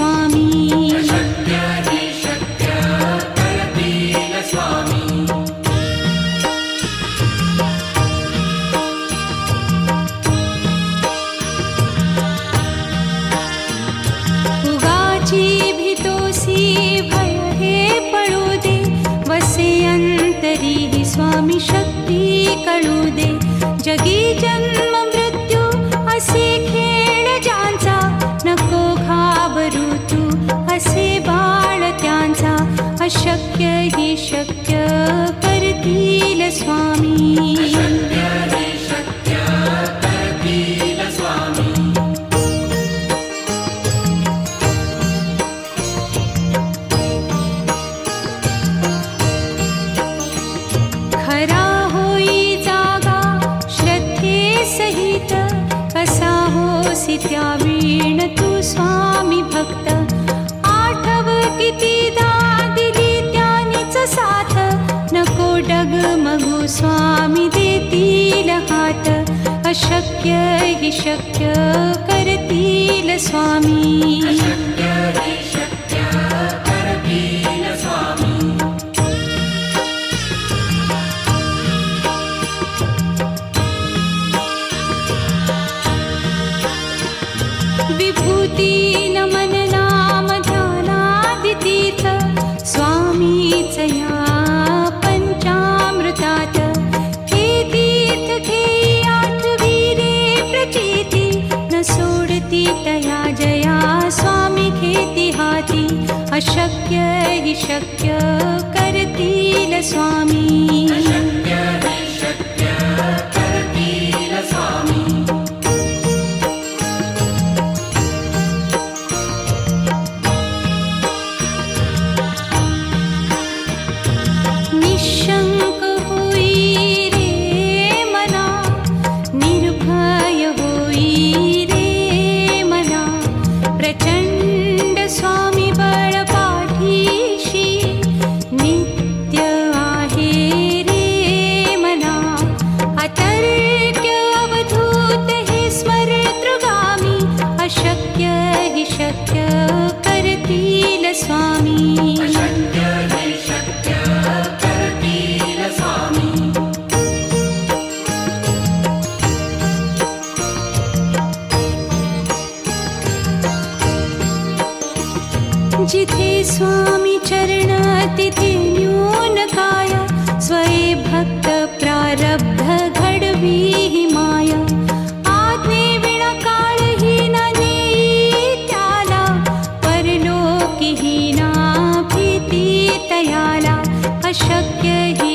स्वामी अशक्य हि शक्य करतील स्वामी उगाची भीतोसी भय हे पळू दे वसे अंतरी ही स्वामी शक्ती कळू दे जगी जन्म मृत्यू असे खेळ ज्यांचा नको घाबरू तू असे बाळ त्यांचा अशक्य ही शक्य करतील स्वामी अशक्य हि शक्य करतील स्वामी खरा होई जागा श्रद्धे सहित कसा होसी त्या वीण तू स्वामी भक्त आठव कितीदा दिली त्यानीच साथ नको डगमगू स्वामी देतील हात अशक्य हि शक्य करतील स्वामी अशक्य हि शक्य करतील स्वामी विभूती नमन नाम ध्यानादितीर्थ स्वामीच या पंचामृतात हे तीर्थ घेई आठवी रे प्रचिती न सोडती तया जया स्वामी घेती हाती अशक्य हि शक्य करतील स्वामी अशक्य हि शक्य करतील स्वामी निशंक होई रे मना निर्भय होई रे मना प्रचंड स्वामी बळ पाठीशी नित्य आहे रे मना अतर्क्य अवधूत हे स्मरतृगामी अशक्य हि शक्य करतील स्वामी अशक्य हि शक्य करतील स्वामी जिथे स्वामी चरण तिथे न्यून काय स्वये भक्त प्रारब्ध घडवी ही माया आज्ञे विना काळही न नेई त्याला परलोकी ही ना भीती तयाला अशक्य ही